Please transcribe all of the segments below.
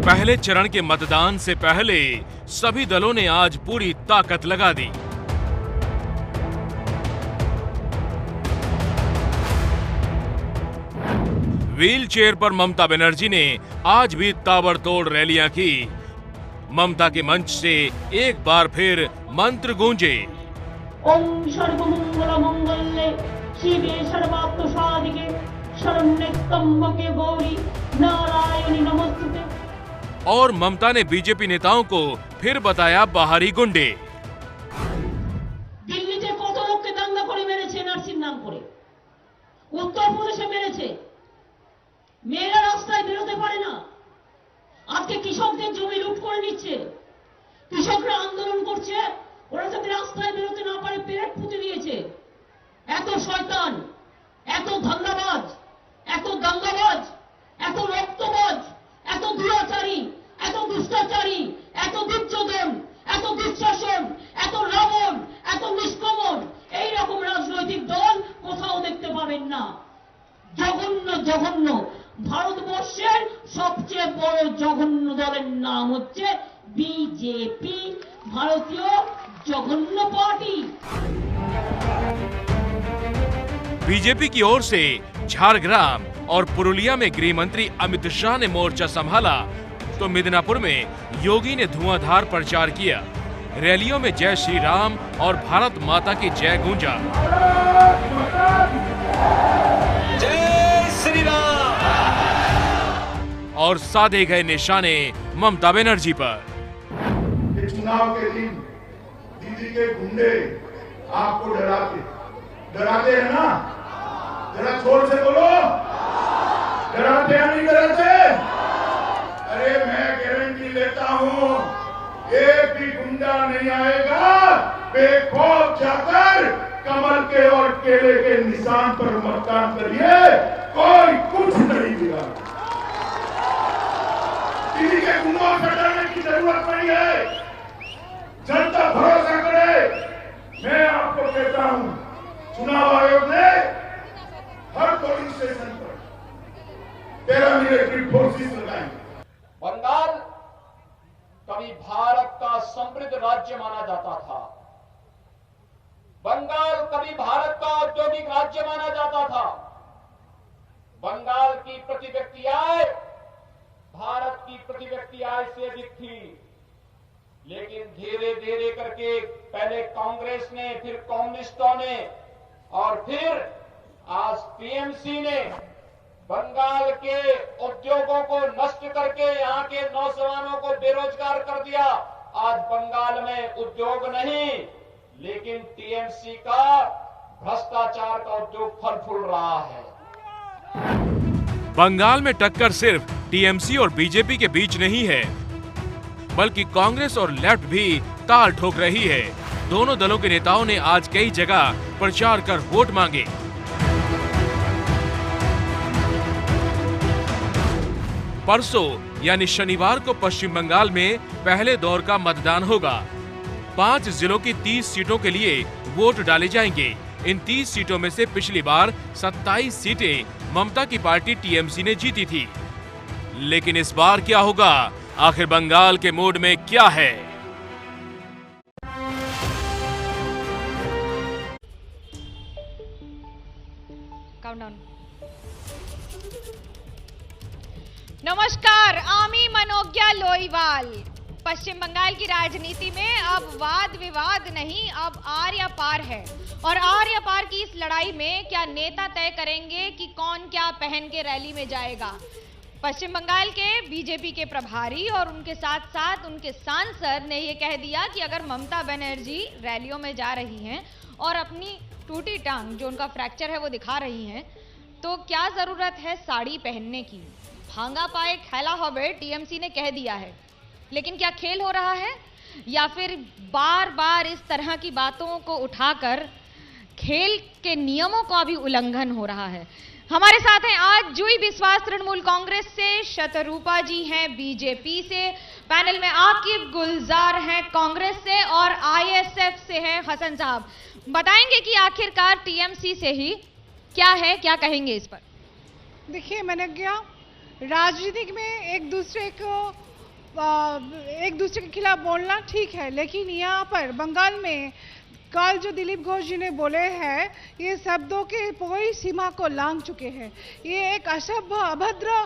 पहले चरण के मतदान से पहले सभी दलों ने आज पूरी ताकत लगा दी। व्हील चेयर पर ममता बनर्जी ने आज भी ताबड़तोड़ रैलियां की। ममता के मंच से एक बार फिर मंत्र गूंजे। ओम सर्वमंगल मंगल्ये शिवे सर्वार्थ साधिके शरण्ये त्र्यंबके गौरी नारायणी नमोस्तुते। और ममता ने बीजेपी नेताओं को फिर बताया बाहरी गुंडे। दिल्लीते कत लोकके दांगा करे मेरेছে নার্সির নাম করে, উত্তরপ্রদেশে মেরেছে, মেয়েরা রাস্তায় বেরোতে পারে না। আজকে কৃষকদের জমি লুট করে নিচ্ছে, কৃষকরা আন্দোলন করছে, ওরা যাতে রাস্তায় বেরোতে না পারে পেরেক পুঁতে দিয়েছে। এত শয়তান, এত ধান্দাবাজ, এত দাঙ্গাবাজ, এত রক্তবাজ, এত দুরাচারী, এত দুষ্টাচারী, এত দুর্যোধন, এত দুঃশাসন, এত রাবণ, এত নিষ্কমন এই রকম রাজনৈতিক দল কোথাও দেখতে পাবেন না। জঘন্য জঘন্য ভারতবর্ষের সবচেয়ে বড় জঘন্য দলের নাম হচ্ছে बीजेपी, भारतीय जघन्य पार्टी। बीजेपी की ओर से झारग्राम और पुरुलिया में गृह मंत्री अमित शाह ने मोर्चा संभाला तो मिदनापुर में योगी ने धुआंधार प्रचार किया। रैलियों में जय श्री राम और भारत माता की जय गूंजा। जय श्री राम और साधे गए निशाने ममता बनर्जी पर। चुनाव के दिन दीदी के गुंडे आपको डराते हैं ना? जरा जोर से बोलो, डराते हैं नहीं डराते? अरे मैं गारंटी लेता हूँ एक भी गुंडा नहीं आएगा बेखौफ जाकर कमल के और केले के निशान पर मतदान करिए, कोई कुछ नहीं दिया। दीदी के गुंडों से डरने की जरूरत नहीं है, जनता भरोसा करे। मैं आपको कहता हूं चुनाव आयोग ने हर पोलिंग स्टेशन पर पैरामिलिट्री फोर्सेस लगाई। बंगाल कभी भारत का समृद्ध राज्य माना जाता था। बंगाल कभी भारत का औद्योगिक राज्य माना जाता था। बंगाल की प्रति व्यक्ति आय भारत की प्रति व्यक्ति आय से अधिक थी, लेकिन धीरे धीरे करके पहले कांग्रेस ने, फिर कम्युनिस्टों ने और फिर आज टीएमसी ने बंगाल के उद्योगों को नष्ट करके यहाँ के नौजवानों को बेरोजगार कर दिया। आज बंगाल में उद्योग नहीं, लेकिन टीएमसी का भ्रष्टाचार का उद्योग फल फूल रहा है। बंगाल में टक्कर सिर्फ टीएमसी और बीजेपी के बीच नहीं है, बल्कि कांग्रेस और लेफ्ट भी ताल ठोक रही है। दोनों दलों के नेताओं ने आज कई जगह प्रचार कर वोट मांगे। परसों यानी शनिवार को पश्चिम बंगाल में पहले दौर का मतदान होगा। 5 जिलों की 30 सीटों के लिए वोट डाले जाएंगे। इन 30 सीटों में से पिछली बार 27 सीटें ममता की पार्टी टीएमसी ने जीती थी। लेकिन इस बार क्या होगा? आखिर बंगाल के मूड में क्या है? नमस्कार, आमी मनोज्ञा लोईवाल। पश्चिम बंगाल की राजनीति में अब वाद विवाद नहीं, अब आर या पार है। और आर या पार की इस लड़ाई में क्या नेता तय करेंगे कि कौन क्या पहन के रैली में जाएगा। पश्चिम बंगाल के बीजेपी के प्रभारी और उनके साथ साथ उनके सांसद ने ये कह दिया कि अगर ममता बनर्जी रैलियों में जा रही हैं और अपनी टूटी टांग जो उनका फ्रैक्चर है वो दिखा रही हैं, तो क्या जरूरत है साड़ी पहनने की। भांगा पाए खेला होवे, टीएमसी ने कह दिया है। लेकिन क्या खेल हो रहा है या फिर बार बार इस तरह की बातों को उठाकर खेल के नियमों का भी उल्लंघन हो रहा है। हमारे साथ हैं आज जुई विश्वास तृणमूल कांग्रेस से, शतरूपा जी हैं बीजेपी से, पैनल में आकिब गुलजार हैं कांग्रेस से और आईएसएफ से हैं हसन साहब। बताएंगे कि आखिरकार टीएमसी से ही क्या है, क्या कहेंगे इस पर। देखिए, मैंने क्या राजनीतिक में एक दूसरे के खिलाफ बोलना ठीक है, लेकिन यहाँ पर बंगाल में कल जो दिलीप घोष जी ने बोले हैं, ये शब्दों के पूरी सीमा को लांघ चुके हैं। ये एक असभ्य अभद्र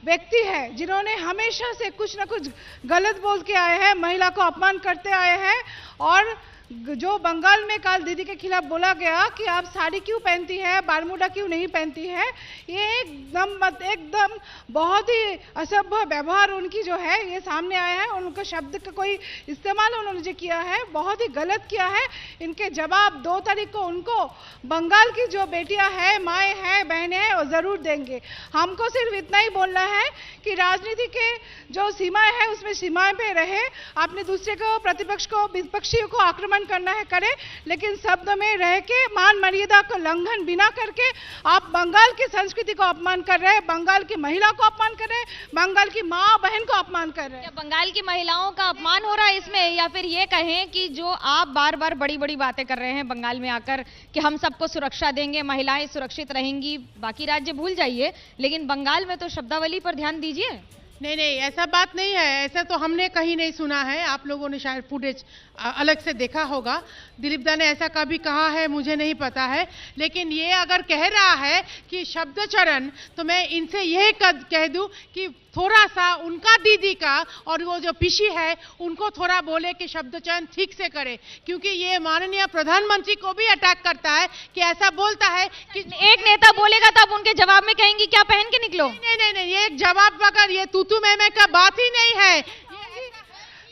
व्यक्ति है जिन्होंने हमेशा से कुछ ना कुछ गलत बोल के आए हैं, महिला को अपमान करते आए हैं। और जो बंगाल में कल दीदी के खिलाफ बोला गया कि आप साड़ी क्यों पहनती है, बारमूडा क्यों नहीं पहनती है, ये एकदम बहुत ही असभ्य व्यवहार उनकी जो है ये सामने आया है। उनका शब्द का कोई इस्तेमाल उन्होंने जो किया है बहुत ही गलत किया है। इनके जवाब 2 तारीख को उनको बंगाल की जो बेटियां हैं, माएँ हैं, बहनें हैं, वो ज़रूर देंगे। हमको सिर्फ इतना ही बोलना है कि राजनीति के जो सीमाएँ हैं उसमें सीमाएँ पे रहे। आपने दूसरे को, प्रतिपक्ष को, विपक्षियों को आक्रमण करना है करे, लेकिन शब्द में रह के मान मर्यादा का उल्लंघन बिना करके आप बंगाल की संस्कृति को अपमान कर रहे हैं, बंगाल की महिला को अपमान कर रहे हैं, बंगाल की माँ बहन को अपमान कर रहे हैं। क्या बंगाल की महिलाओं का अपमान हो रहा है इसमें, या फिर ये कहें कि जो आप बार बार बड़ी बड़ी बातें कर रहे हैं बंगाल में आकर कि हम सबको सुरक्षा देंगे, महिलाएं सुरक्षित रहेंगी, बाकी राज्य भूल जाइए, लेकिन बंगाल में तो शब्दावली पर ध्यान दीजिए। नहीं, ऐसा बात नहीं है। ऐसा तो हमने कहीं नहीं सुना है। आप लोगों ने शायद फुटेज अलग से देखा होगा। दिलीप दा ने ऐसा कभी कहा है मुझे नहीं पता है, लेकिन ये अगर कह रहा है कि शब्द चरण, तो मैं इनसे यह कह दूं कि थोड़ा सा उनका दीदी का और वो जो पीसी है उनको थोड़ा बोले कि शब्द चयन ठीक से करे, क्योंकि ये माननीय प्रधानमंत्री को भी अटैक करता है कि ऐसा बोलता है कि एक नेता बोलेगा तो आप उनके जवाब में कहेंगे क्या पहन के निकलो। नहीं, ये एक जवाब वगैरह ये तू मैं का बात ही नहीं है।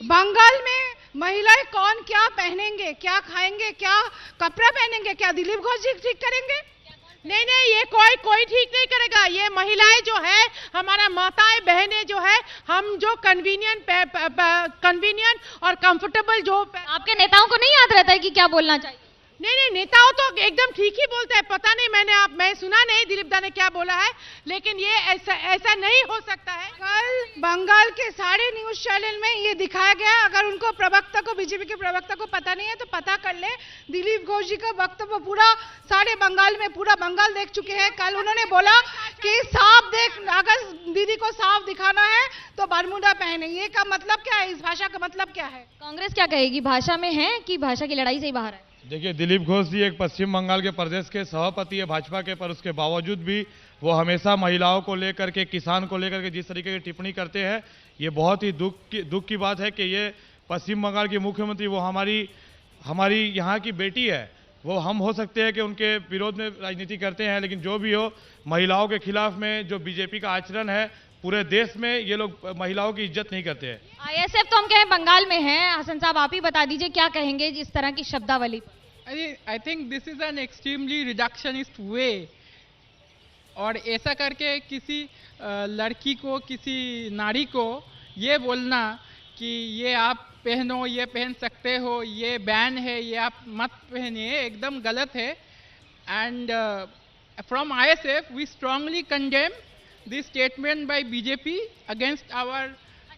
बंगाल में महिलाएं कौन क्या पहनेंगे, क्या खाएंगे, क्या कपड़ा पहनेंगे, क्या दिलीप घोष जी ठीक करेंगे? नहीं, ये कोई ठीक नहीं करेगा। ये महिलाएं जो है, हमारा माताएं बहनें जो है, हम जो कन्वीनियंट और कंफर्टेबल जो आपके नेताओं को नहीं याद रहता है कि क्या बोलना चाहिए? नहीं, नेताओं तो एकदम ठीक ही बोलते हैं। पता नहीं, मैं सुना नहीं दिलीप दा ने क्या बोला है, लेकिन ये ऐसा नहीं हो सकता है। कल बंगाल के सारे न्यूज चैनल में ये दिखाया गया। अगर उनको प्रवक्ता को, बीजेपी के प्रवक्ता को पता नहीं है तो पता कर ले। दिलीप घोष जी का वक्तव्य पूरा सारे बंगाल में, पूरा बंगाल देख चुके हैं। कल उन्होंने बोला कि साफ देख, अगर दीदी को साफ दिखाना है तो बरमूडा पहने। ये का मतलब क्या है, इस भाषा का मतलब क्या है? कांग्रेस क्या कहेगी, भाषा में है कि भाषा की लड़ाई से ही बाहर है? देखिए, दिलीप घोष जी एक पश्चिम बंगाल के प्रदेश के सभापति है भाजपा के, पर उसके बावजूद भी वो हमेशा महिलाओं को लेकर के, किसान को लेकर के जिस तरीके की टिप्पणी करते हैं, ये बहुत ही दुख की बात है कि ये पश्चिम बंगाल की मुख्यमंत्री, वो हमारी यहाँ की बेटी है। वो हम हो सकते हैं कि उनके विरोध में राजनीति करते हैं, लेकिन जो भी हो, महिलाओं के खिलाफ में जो बीजेपी का आचरण है, पूरे देश में ये लोग महिलाओं की इज्जत नहीं करते हैं। आईएसएफ तो हम कहें बंगाल में है। हसन साहब, आप ही बता दीजिए क्या कहेंगे इस तरह की शब्दावली? I think this is an extremely reductionist way। और ऐसा करके किसी लड़की को, किसी नारी को ये बोलना कि ये आप पहनो, ये पहन सकते हो, ये बैन है, ये आप मत पहनिए, एकदम गलत है। And from ISF we strongly condemn this statement by BJP against our।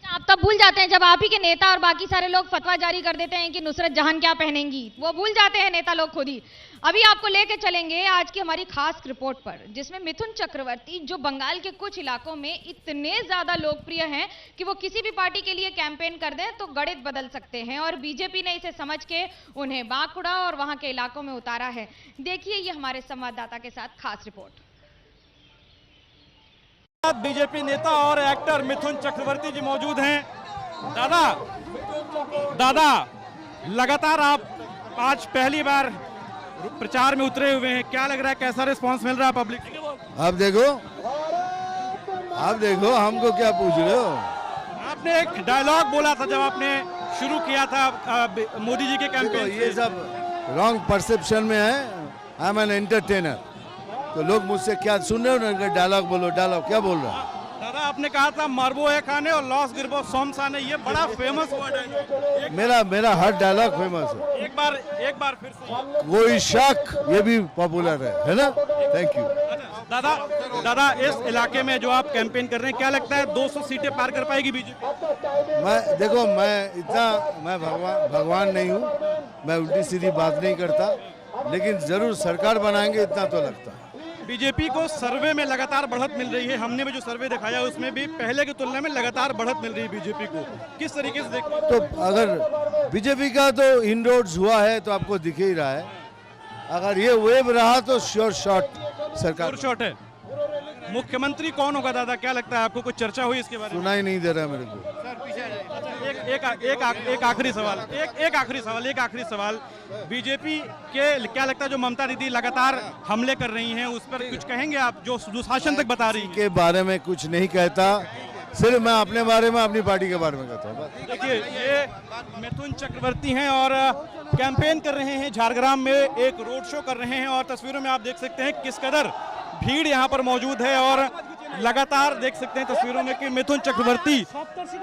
आप तब भूल जाते हैं जब आप ही के नेता और बाकी सारे लोग फतवा जारी कर देते हैं कि नुसरत जहान क्या पहनेंगी, वो भूल जाते हैं नेता लोग खुद ही। अभी आपको लेके चलेंगे आज की हमारी खास रिपोर्ट पर, जिसमें मिथुन चक्रवर्ती, जो बंगाल के कुछ इलाकों में इतने ज्यादा लोकप्रिय हैं कि वो किसी भी पार्टी के लिए कैंपेन कर दें तो गणित बदल सकते हैं, और बीजेपी ने इसे समझ के उन्हें बांकुड़ा और वहां के इलाकों में उतारा है। देखिए ये हमारे संवाददाता के साथ खास रिपोर्ट। बीजेपी नेता और एक्टर मिथुन चक्रवर्ती जी मौजूद हैं। दादा, लगातार आप आज पहली बार प्रचार में उतरे हुए हैं, क्या लग रहा है, कैसा रिस्पांस मिल रहा है पब्लिक? आप देखो हमको क्या पूछ रहे हो? आपने एक डायलॉग बोला था जब आपने शुरू किया था मोदी जी के कैंपेन। ये सब रॉन्ग परसेप्शन में है। आई एम एन एंटरटेनर, तो लोग मुझसे क्या सुन रहे हो ना, डायलॉग बोलो, डायलॉग क्या बोल रहा है? दादा, आपने कहा था मार्बो है खाने और लॉस गिरबो सोमसाने, ये बड़ा फेमस वर्ड है। मेरा हर डायलॉग फेमस है। एक बार फिर से। कोई शक, ये भी पॉपुलर है ना? Thank you. दादा इस इलाके में जो आप कैंपेन कर रहे हैं, क्या लगता है 200 सीटें पार कर पाएगी बीजेपी? मैं भगवान नहीं हूँ, मैं उल्टी सीधी बात नहीं करता, लेकिन जरूर सरकार बनाएंगे इतना तो लगता है। बीजेपी को सर्वे में लगातार बढ़त मिल रही है, हमने भी जो सर्वे दिखाया उसमें भी पहले की तुलना में लगातार बढ़त मिल रही है बीजेपी को, किस तरीके से देखते हैं? तो अगर बीजेपी का तो इनरोड्स हुआ है तो आपको दिख ही रहा है, अगर ये वेव रहा तो श्योर शॉट सरकार शॉट है। मुख्यमंत्री कौन होगा दादा, क्या लगता है आपको? कुछ चर्चा हुई इसके बारे में? सुना ही नहीं दे रहा मेरे को। एक आखिरी सवाल, बीजेपी के क्या लगता है जो ममता दीदी लगातार हमले कर रही हैं उस पर कुछ कहेंगे आप, जो दुशासन तक बता रही हैं? के बारे में कुछ नहीं कहता, सिर्फ मैं अपने बारे में, अपनी पार्टी के बारे में कहता हूँ। देखिए ये मिथुन चक्रवर्ती हैं और कैंपेन कर रहे हैं, झारग्राम में एक रोड शो कर रहे हैं और तस्वीरों में आप देख सकते हैं किस कदर भीड़ यहाँ पर मौजूद है और लगातार देख सकते हैं तस्वीरों में कि मिथुन चक्रवर्ती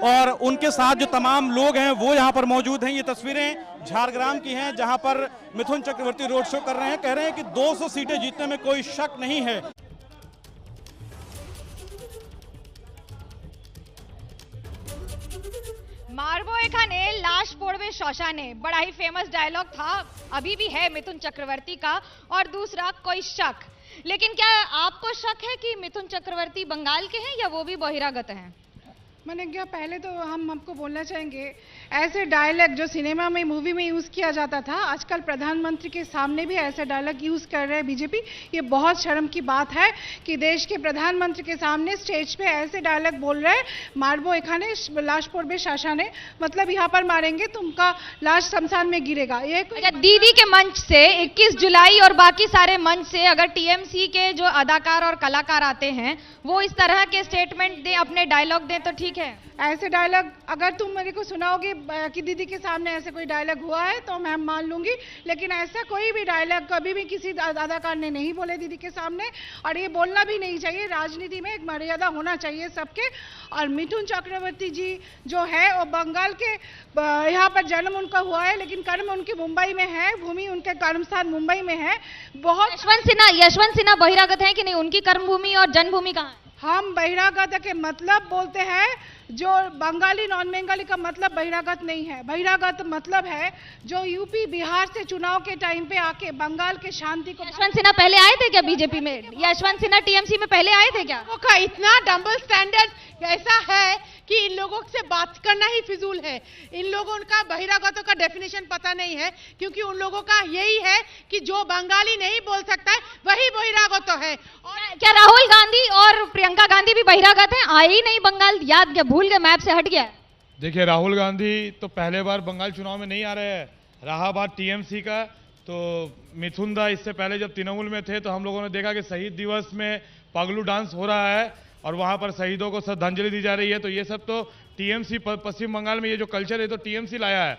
और उनके साथ जो तमाम लोग हैं वो यहाँ पर मौजूद हैं। ये तस्वीरें झारग्राम की हैं जहाँ पर मिथुन चक्रवर्ती रोड शो कर रहे हैं, कह रहे हैं कि 200 सीटें जीतने में कोई शक नहीं है। मार्बो एखाने लाश पोड़वे शौशाने, बड़ा ही फेमस डायलॉग था, अभी भी है मिथुन चक्रवर्ती का। और दूसरा, कोई शक। लेकिन क्या आपको शक है कि मिथुन चक्रवर्ती बंगाल के हैं या वो भी बहिरागत हैं? मैंने क्या, पहले तो हम आपको बोलना चाहेंगे, ऐसे डायलॉग जो सिनेमा में, मूवी में यूज़ किया जाता था, आजकल प्रधानमंत्री के सामने भी ऐसे डायलॉग यूज़ कर रहे हैं बीजेपी। ये बहुत शर्म की बात है कि देश के प्रधानमंत्री के सामने स्टेज पे ऐसे डायलॉग बोल रहे हैं। मारबो एखाने लाश पोड़बे शाशाने, मतलब यहाँ पर मारेंगे तुमका लाश शमशान में गिरेगा। ये दीदी के मंच से 21 जुलाई और बाकी सारे मंच से अगर टीएमसी के जो अदाकार और कलाकार आते हैं वो इस तरह के स्टेटमेंट दें, अपने डायलॉग दें, तो ठीक है। ऐसे डायलॉग अगर तुम मेरे को सुनाओगे कि दीदी के सामने ऐसे कोई डायलॉग हुआ है तो मैं मान लूंगी, लेकिन ऐसा कोई भी डायलॉग कभी भी किसी अदाकार ने नहीं बोले दीदी के सामने, और ये बोलना भी नहीं चाहिए। राजनीति में एक मर्यादा होना चाहिए सबके। और मिथुन चक्रवर्ती जी जो है वो बंगाल के, यहाँ पर जन्म उनका हुआ है लेकिन कर्म उनकी मुंबई में है, भूमि उनके कर्मस्थान मुंबई में है। बहुत यशवंत सिन्हा बहिरागत है कि नहीं? उनकी कर्मभूमि और जन्मभूमि कहाँ है? हम बहिरागत के मतलब बोलते हैं, जो बंगाली नॉन बंगाली का मतलब बहिरागत नहीं है। बहिरागत मतलब है जो यूपी बिहार से चुनाव के टाइम पे आके बंगाल के शांति को। यशवंत सिन्हा पहले आए थे क्या बीजेपी में? यशवंत सिन्हा टीएमसी में पहले आए थे क्या? का इतना डबल स्टैंडर्ड ऐसा है कि इन लोगों से बात करना ही फिजूल है। इन लोगों का बहिरागतों का डेफिनेशन पता नहीं है, क्योंकि उन लोगों का यही है कि जो बंगाली नहीं बोल सकता है वही बहिरागत है। और क्या राहुल गांधी और प्रियंका गांधी भी बहिरागत हैं? आए ही नहीं बंगाल, याद क्या भूल गए, मैप से हट गया? देखिए राहुल गांधी तो पहले बार बंगाल चुनाव में नहीं आ रहे हैं, रहा बात टीएमसी का तो मिथुन दा इससे पहले जब तृणमूल में थे तो हम लोगों ने देखा कि शहीद दिवस में पगलू डांस हो रहा है और वहां पर शहीदों को श्रद्धांजलि दी जा रही है। तो ये सब तो टीएमसी, पश्चिम बंगाल में ये जो कल्चर है तो टीएमसी लाया है।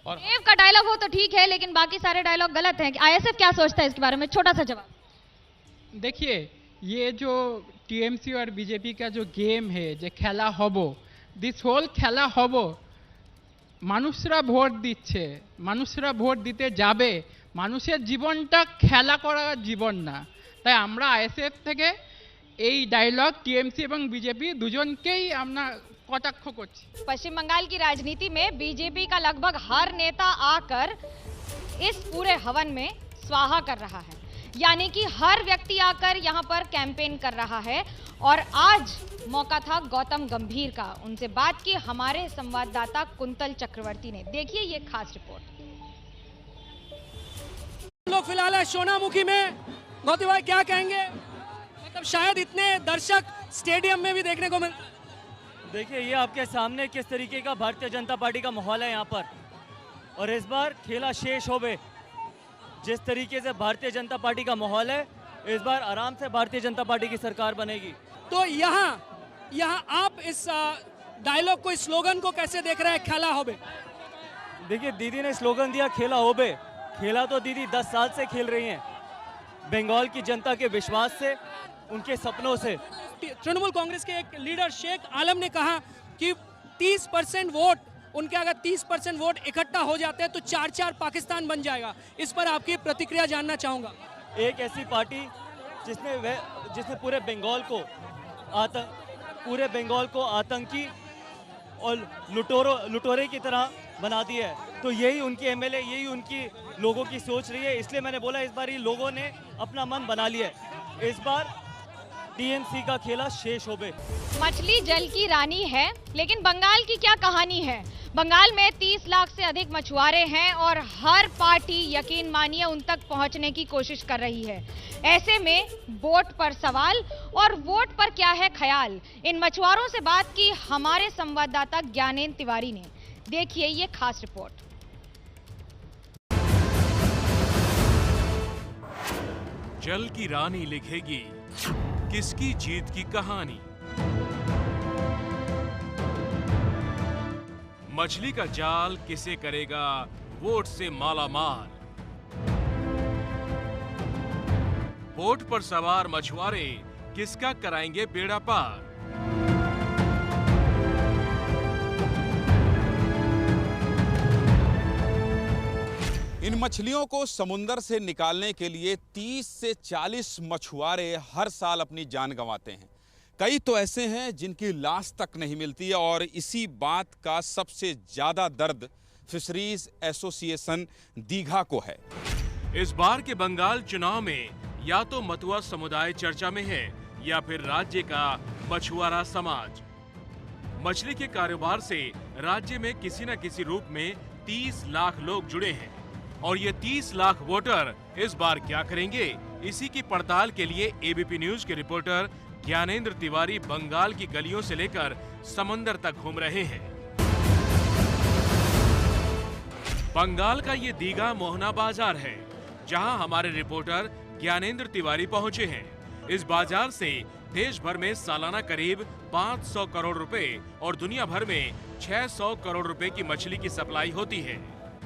और देव का डायलॉग हो तो ठीक है, लेकिन बाकी सारे डायलॉग गलत हैं। आईएसएफ क्या सोचता है इसके बारे में? छोटा सा जवाब। देखिए, ये जो टीएमसी और बीजेपी का जो गेम है, जो खेला हबो, दिस होल खेला हबो, মানুষরা ভোট দিচ্ছে, মানুষরা ভোট দিতে যাবে, মানুষের জীবনটা খেলা করার জীবন না। তাই আমরা আইএসএফ থেকে এই ডায়লগ টিএমসি এবং বিজেপি দুজনকেই আমরা কটাক্ষ করছি। पश्चिम बंगाल की राजनीति में बीजेपी का लगभग हर नेता आकर इस पूरे हवन में स्वाहा कर रहा है, यानी कि हर व्यक्ति आकर यहां पर कैंपेन कर रहा है। और आज मौका था गौतम गंभीर का, उनसे बात की हमारे संवाददाता कुंतल चक्रवर्ती ने। देखिए ये खास रिपोर्ट। हम लोग फिलहाल है सोनामुखी में। गौतम भाई क्या कहेंगे, मतलब शायद इतने दर्शक स्टेडियम में भी देखने को मिल। देखिए ये आपके सामने किस तरीके का भारतीय जनता पार्टी का माहौल है यहाँ पर, और इस बार खेला शेष होवे। जिस तरीके से भारतीय जनता पार्टी का माहौल है, इस बार आराम से भारतीय जनता पार्टी की सरकार बनेगी। तो यहाँ आप इस डायलॉग को, इस स्लोगन को कैसे देख रहे हैं, खेला होबे? देखिए दीदी ने स्लोगन दिया खेला होबे। खेला तो दीदी 10 साल से खेल रही हैं, बंगाल की जनता के विश्वास से, उनके सपनों से। तृणमूल कांग्रेस के एक लीडर शेख आलम ने कहा कि 30% वोट, उनके अगर 30% वोट इकट्ठा हो जाते हैं तो 4-4 पाकिस्तान बन जाएगा। इस पर आपकी प्रतिक्रिया जानना चाहूंगा। एक ऐसी पार्टी जिसने पूरे बंगाल को आतंकी और लुटेरे की तरह बना दिया है, तो यही उनकी एमएलए, यही उनकी लोगों की सोच रही है। इसलिए मैंने बोला इस बार ये लोगों ने अपना मन बना लिया है, इस बार टीएमसी का खेला शेष होबे। मछली जल की रानी है, लेकिन बंगाल की क्या कहानी है? बंगाल में 30 लाख से अधिक मछुआरे हैं और हर पार्टी, यकीन मानिए, उन तक पहुंचने की कोशिश कर रही है। ऐसे में बोट पर सवाल और वोट पर क्या है ख्याल? इन मछुआरों से बात की हमारे संवाददाता ज्ञानेंद्र तिवारी ने। देखिए ये खास रिपोर्ट। जल की रानी लिखेगी किसकी जीत की कहानी? मछली का जाल किसे करेगा वोट से माला माल? बोट पर सवार मछुआरे किसका कराएंगे बेड़ा पार? इन मछलियों को समुंदर से निकालने के लिए 30 से 40 मछुआरे हर साल अपनी जान गंवाते हैं। कई तो ऐसे हैं जिनकी लाश तक नहीं मिलती है और इसी बात का सबसे ज्यादा दर्द फिशरीज एसोसिएशन दीघा को है। इस बार के बंगाल चुनाव में या तो मतुआ समुदाय चर्चा में है या फिर राज्य का मछुआरा समाज। मछली के कारोबार से राज्य में किसी न किसी रूप में 30 लाख लोग जुड़े हैं और ये 30 लाख वोटर इस बार क्या करेंगे? इसी की पड़ताल के लिए एबीपी न्यूज के रिपोर्टर ज्ञानेंद्र तिवारी बंगाल की गलियों से लेकर समंदर तक घूम रहे हैं। बंगाल का ये दीघा मोहना बाजार है, जहां हमारे रिपोर्टर ज्ञानेंद्र तिवारी पहुंचे हैं। इस बाजार से देश भर में सालाना करीब 500 करोड़ रुपए और दुनिया भर में 600 करोड़ रुपए की मछली की सप्लाई होती है।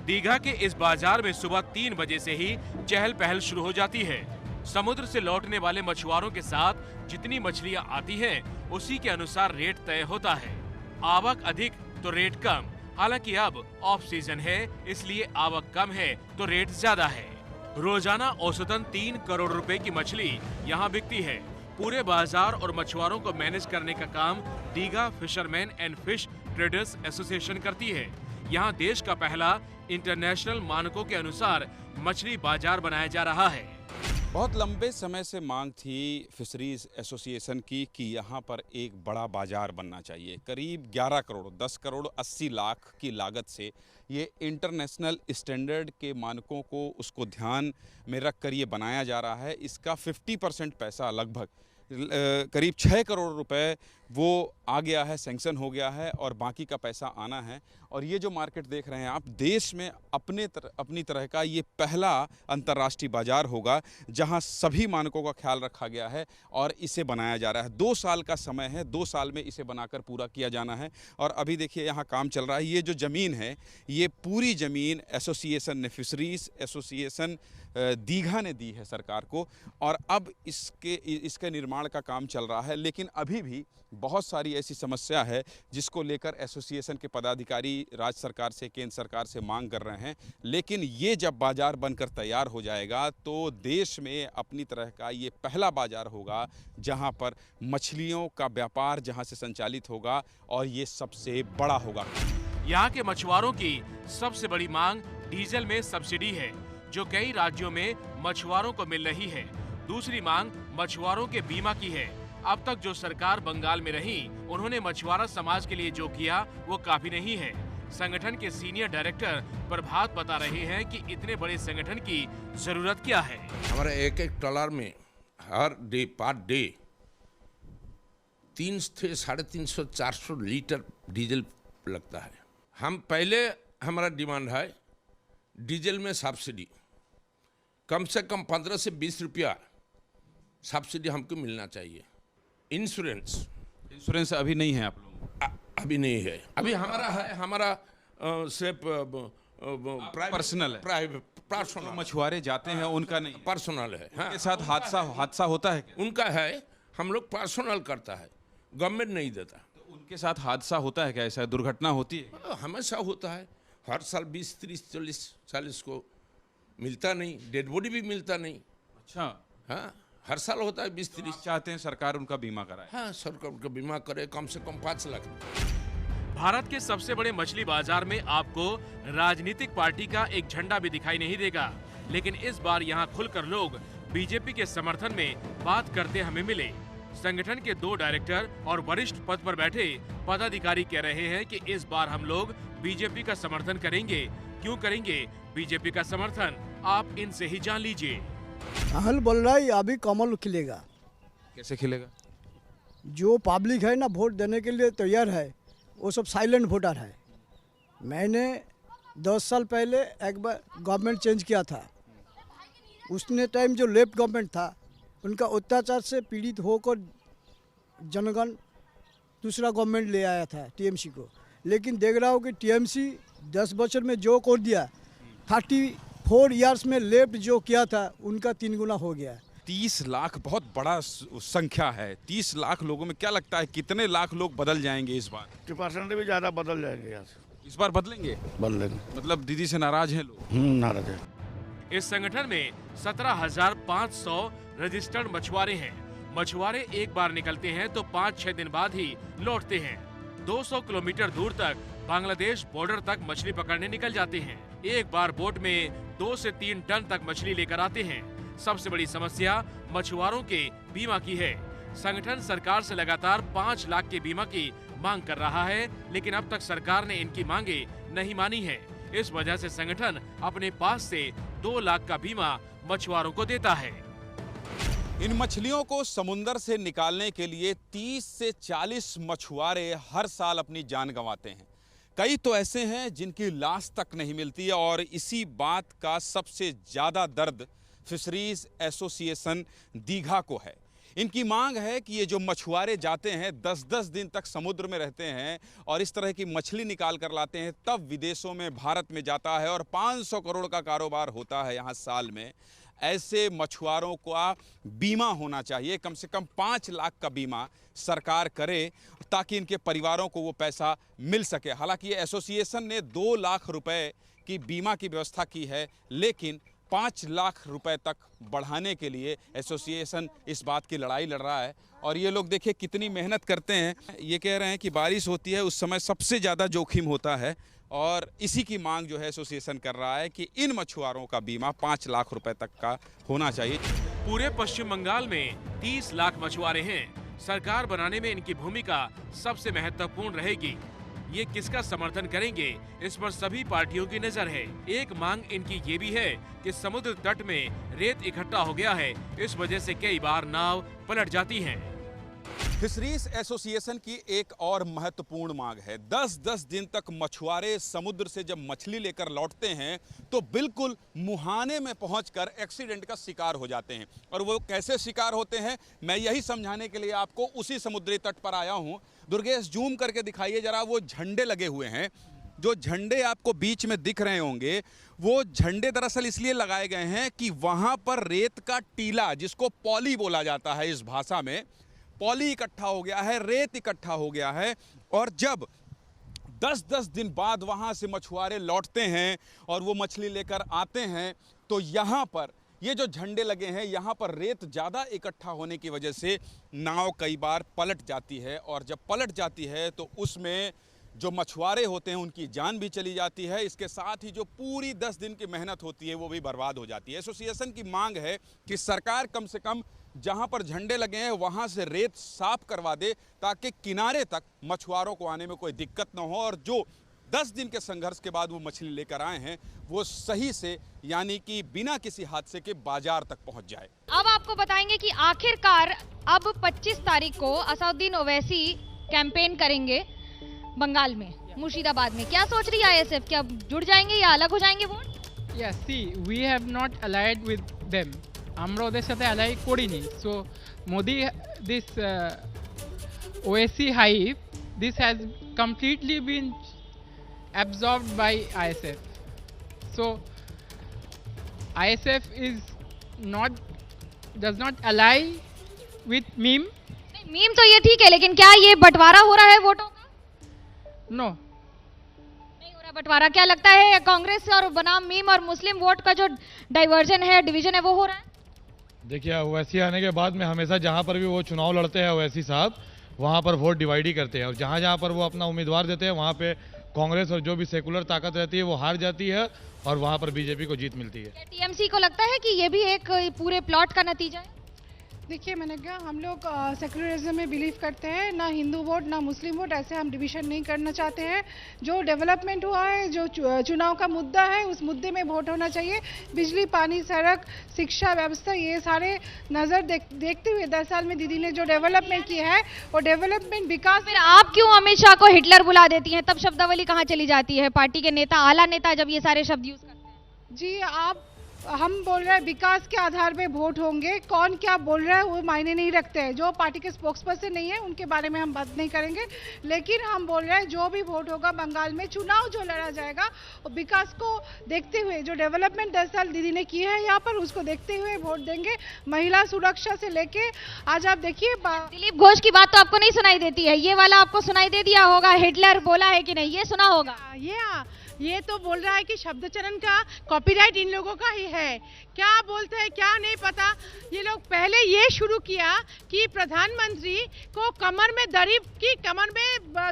दीघा के इस बाजार में सुबह 3 बजे से ही चहल पहल शुरू हो जाती है। समुद्र से लौटने वाले मछुआरों के साथ जितनी मछलियां आती हैं, उसी के अनुसार रेट तय होता है। आवक अधिक तो रेट कम। हालांकि अब ऑफ सीजन है, इसलिए आवक कम है तो रेट ज्यादा है। रोजाना औसतन 3 करोड़ रुपए की मछली यहाँ बिकती है। पूरे बाजार और मछुआरों को मैनेज करने का काम Digha fisherman and fish traders association करती है। यहाँ देश का पहला इंटरनेशनल मानकों के अनुसार मछली बाजार बनाया जा रहा है। बहुत लंबे समय से मांग थी फिशरीज एसोसिएशन की कि यहाँ पर एक बड़ा बाजार बनना चाहिए। करीब 11 करोड़ 10 करोड़ 80 लाख की लागत से ये इंटरनेशनल स्टैंडर्ड के मानकों को उसको ध्यान में रख कर ये बनाया जा रहा है। इसका 50% पैसा लगभग करीब 6 करोड़ रुपए वो आ गया है, सैंक्शन हो गया है और बाकी का पैसा आना है। और ये जो मार्केट देख रहे हैं आप, देश में अपनी तरह का ये पहला अंतर्राष्ट्रीय बाजार होगा जहां सभी मानकों का ख्याल रखा गया है और इसे बनाया जा रहा है। 2 साल का समय है, 2 साल में इसे बनाकर पूरा किया जाना है। और अभी देखिए यहाँ काम चल रहा है। ये जो ज़मीन है, ये पूरी ज़मीन एसोसिएशन ने, फिशरीज एसोसिएशन दीघा ने दी है सरकार को और अब इसके निर्माण का काम चल रहा है। लेकिन अभी भी बहुत सारी ऐसी समस्या है जिसको लेकर एसोसिएशन के पदाधिकारी राज्य सरकार से, केंद्र सरकार से मांग कर रहे हैं। लेकिन ये जब बाजार बनकर तैयार हो जाएगा तो देश में अपनी तरह का ये पहला बाजार होगा जहां पर मछलियों का व्यापार जहां से संचालित होगा और ये सबसे बड़ा होगा। यहाँ के मछुआरों की सबसे बड़ी मांग डीजल में सब्सिडी है, जो कई राज्यों में मछुआरों को मिल रही है। दूसरी मांग मछुआरों के बीमा की है। अब तक जो सरकार बंगाल में रही, उन्होंने मछुआरा समाज के लिए जो किया वो काफी नहीं है। संगठन के सीनियर डायरेक्टर प्रभात बता रहे हैं कि इतने बड़े संगठन की जरूरत क्या है। हमारे एक ट्रॉलर में हर डे पर डे 300 से 350 400 लीटर डीजल लगता है। हम पहले हमारा डिमांड है डीजल में सब्सिडी कम से कम 15 से 20 रुपया सब्सिडी हमको मिलना चाहिए। इंश्योरेंस अभी नहीं है आप लोग? अभी नहीं है। अभी हमारा है, हमारा सिर्फ पर्सनल है, पर्सनल। मछुआरे जाते हैं उनका नहीं, पर्सनल है। उनके साथ हादसा होता है? उनका है, हम लोग पर्सनल करता है, गवर्नमेंट नहीं देता। तो उनके साथ हादसा होता है क्या, ऐसा दुर्घटना होती है? हमेशा होता है, हर साल 20, 30, 40 को मिलता नहीं, डेड बॉडी भी मिलता नहीं। अच्छा। हाँ, हर साल होता है 20-30। चाहते हैं सरकार उनका बीमा कराए? हाँ, सरकार उनका बीमा करे, कम से कम 5 लाख। भारत के सबसे बड़े मछली बाजार में आपको राजनीतिक पार्टी का एक झंडा भी दिखाई नहीं देगा, लेकिन इस बार यहाँ खुलकर लोग बीजेपी के समर्थन में बात करते हमें मिले। संगठन के 2 डायरेक्टर और वरिष्ठ पद पर बैठे पदाधिकारी कह रहे हैं कि इस बार हम लोग बीजेपी का समर्थन करेंगे। क्यों करेंगे बीजेपी का समर्थन, आप इनसे ही जान लीजिए। राहुल बोल रहा है अभी कमल खिलेगा। कैसे खिलेगा? जो पब्लिक है ना वोट देने के लिए तैयार है, वो सब साइलेंट वोटर है। मैंने 10 साल पहले एक बार गवर्नमेंट चेंज किया था, उसने टाइम जो लेफ्ट गवर्नमेंट था उनका अत्याचार से पीड़ित होकर जनगण दूसरा गवर्नमेंट ले आया था टीएमसी को। लेकिन देख रहा हूँ कि टीएमसी 10 बছर में जो कर दिया, 34 इयर्स में लेफ्ट जो किया था उनका 3 गुना हो गया। 30 लाख बहुत बड़ा संख्या है। 30 लाख लोगों में क्या लगता है कितने लाख लोग बदल जाएंगे इस बार? 50% भी ज़्यादा बदल जाएंगे यहाँ से। इस बार बदलेंगे? बदलेंगे। मतलब दीदी से नाराज हैं लोग? नाराज है। इस संगठन में 17,500 रजिस्टर्ड मछुआरे हैं। मछुआरे एक बार निकलते हैं तो 5-6 दिन बाद ही लौटते हैं। 200 किलोमीटर दूर तक बांग्लादेश बॉर्डर तक मछली पकड़ने निकल जाते हैं। एक बार बोट में 2 से 3 टन तक मछली लेकर आते हैं। सबसे बड़ी समस्या मछुआरों के बीमा की है। संगठन सरकार से लगातार 5 लाख के बीमा की मांग कर रहा है, लेकिन अब तक सरकार ने इनकी मांगे नहीं मानी है। इस वजह से संगठन अपने पास से 2 लाख का बीमा मछुआरों को देता है। इन मछलियों को समुंदर से निकालने के लिए 30 से 40 मछुआरे हर साल अपनी जान गंवाते हैं। कई तो ऐसे हैं जिनकी लाश तक नहीं मिलती है, और इसी बात का सबसे ज्यादा दर्द फिशरीज एसोसिएशन दीघा को है। इनकी मांग है कि ये जो मछुआरे जाते हैं 10-10 दिन तक समुद्र में रहते हैं और इस तरह की मछली निकाल कर लाते हैं, तब विदेशों में भारत में जाता है और 500 करोड़ का कारोबार होता है यहाँ साल में। ऐसे मछुआरों का बीमा होना चाहिए, कम से कम 5 लाख का बीमा सरकार करे ताकि इनके परिवारों को वो पैसा मिल सके। हालांकि ये एसोसिएशन ने 2 लाख रुपए की बीमा की व्यवस्था की है, लेकिन 5 लाख रुपए तक बढ़ाने के लिए एसोसिएशन इस बात की लड़ाई लड़ रहा है। और ये लोग देखिए कितनी मेहनत करते हैं। ये कह रहे हैं कि बारिश होती है उस समय सबसे ज़्यादा जोखिम होता है, और इसी की मांग जो है एसोसिएशन कर रहा है कि इन मछुआरों का बीमा 5 लाख रुपए तक का होना चाहिए। पूरे पश्चिम बंगाल में 30 लाख मछुआरे हैं। सरकार बनाने में इनकी भूमिका सबसे महत्वपूर्ण रहेगी। ये किसका समर्थन करेंगे, इस पर सभी पार्टियों की नजर है। एक मांग इनकी ये भी है कि समुद्र तट में रेत इकट्ठा हो गया है, इस वजह से कई बार नाव पलट जाती हैं। फिशरीज एसोसिएशन की एक और महत्वपूर्ण मांग है। 10-10 दिन तक मछुआरे समुद्र से जब मछली लेकर लौटते हैं तो बिल्कुल मुहाने में पहुंचकर एक्सीडेंट का शिकार हो जाते हैं। और वो कैसे शिकार होते हैं, मैं यही समझाने के लिए आपको उसी समुद्री तट पर आया हूं। दुर्गेश, जूम करके दिखाइए जरा, वो झंडे लगे हुए हैं। जो झंडे आपको बीच में दिख रहे होंगे, वो झंडे दरअसल इसलिए लगाए गए हैं कि वहां पर रेत का टीला, जिसको पॉली बोला जाता है इस भाषा में, पॉली इकट्ठा हो गया है, रेत इकट्ठा हो गया है। और जब 10-10 दिन बाद वहां से मछुआरे लौटते हैं और वो मछली लेकर आते हैं, तो यहाँ पर ये जो झंडे लगे हैं, यहाँ पर रेत ज़्यादा इकट्ठा होने की वजह से नाव कई बार पलट जाती है। और जब पलट जाती है तो उसमें जो मछुआरे होते हैं उनकी जान भी चली जाती है। इसके साथ ही जो पूरी 10 दिन की मेहनत होती है वो भी बर्बाद हो जाती है। एसोसिएशन की मांग है कि सरकार कम से कम जहां पर झंडे लगे हैं वहां से रेत साफ करवा दे, ताकि किनारे तक मछुआरों को आने में कोई दिक्कत न हो, और जो 10 दिन के संघर्ष के बाद वो मछली लेकर आए हैं वो सही से, यानी कि बिना किसी हादसे के बाजार तक पहुंच जाए। अब आपको बताएंगे कि आखिरकार अब 25 तारीख को असदुद्दीन ओवैसी कैंपेन करेंगे बंगाल में, मुर्शिदाबाद में। क्या सोच रही है आईएसएफ, क्या जुड़ जाएंगे या अलग हो जाएंगे vote? Yes, see, we have not allied with them. আমরা ওদের সাথে অ্যালাই করিনি। So Modi, this OAC hype, this has completely been absorbed by ISF. So ISF does not ally with MIM. Meme तो ये ठीक है, लेकिन क्या ये बंटवारा हो रहा है वोटों का? नो, नहीं हो रहा बंटवारा। क्या लगता है कांग्रेस और बनाम मीम और मुस्लिम वोट का जो डाइवर्जन है, डिवीजन है, वो हो रहा है? देखिए, ओवैसी आने के बाद में हमेशा जहां पर भी वो चुनाव लड़ते हैं ओवैसी साहब, वहां पर वोट डिवाइड ही करते हैं, और जहां जहां पर वो अपना उम्मीदवार देते हैं वहां पे कांग्रेस और जो भी सेकुलर ताकत रहती है वो हार जाती है और वहां पर बीजेपी को जीत मिलती है। टीएमसी को लगता है कि ये भी एक पूरे प्लॉट का नतीजा है? देखिए, मैंने कहा हम लोग सेक्युलरिज्म में बिलीव करते हैं, ना हिंदू वोट ना मुस्लिम वोट, ऐसे हम डिवीजन नहीं करना चाहते हैं। जो डेवलपमेंट हुआ है, जो चुनाव का मुद्दा है, उस मुद्दे में वोट होना चाहिए। बिजली, पानी, सड़क, शिक्षा व्यवस्था, ये सारे नज़र देखते हुए 10 साल में दीदी ने जो डेवलपमेंट किया है वो डेवलपमेंट विकास। फिर आप क्यों अमित शाह को हिटलर बुला देती हैं? तब शब्दावली कहाँ चली जाती है पार्टी के नेता, आला नेता जब ये सारे शब्द यूज करते हैं? जी, हम बोल रहे हैं विकास के आधार पे वोट होंगे। कौन क्या बोल रहा है वो मायने नहीं रखते हैं। जो पार्टी के स्पोक्सपर्सन नहीं है उनके बारे में हम बात नहीं करेंगे, लेकिन हम बोल रहे हैं जो भी वोट होगा बंगाल में, चुनाव जो लड़ा जाएगा वो विकास को देखते हुए, जो डेवलपमेंट 10 साल दीदी ने की है यहाँ पर, उसको देखते हुए वोट देंगे। महिला सुरक्षा से लेके आज आप देखिए, दिलीप घोष की बात तो आपको नहीं सुनाई देती है, ये वाला आपको सुनाई दे दिया होगा, हिटलर बोला है कि नहीं, ये सुना होगा? ये तो बोल रहा है कि शब्द चयन का कॉपीराइट इन लोगों का ही है। क्या बोलते हैं क्या नहीं पता। ये लोग पहले ये शुरू किया कि प्रधानमंत्री को कमर में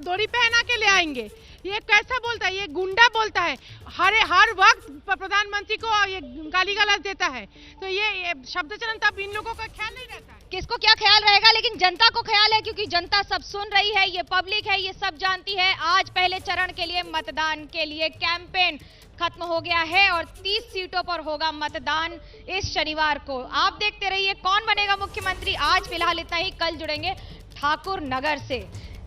डोरी पहना के ले आएंगे। ये कैसा बोलता है? ये गुंडा बोलता है, हर वक्त प्रधानमंत्री को ये गाली गलौज देता है। तो ये शब्द चयन तब इन लोगों का ख्याल नहीं रहता है। किसको क्या ख्याल रहेगा, लेकिन जनता को ख्याल है, क्योंकि जनता सब सुन रही है, ये पब्लिक है, ये सब जानती है। आज पहले चरण के लिए मतदान के लिए कैंपेन खत्म हो गया है और 30 सीटों पर होगा मतदान इस शनिवार को। आप देखते रहिए कौन बनेगा मुख्यमंत्री। आज फिलहाल इतना ही, कल जुड़ेंगे ठाकुर नगर से।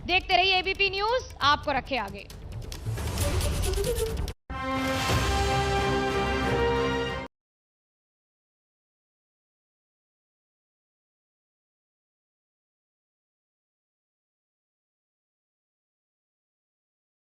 देखते रहिए एबीपी न्यूज, आपको रखे आगे।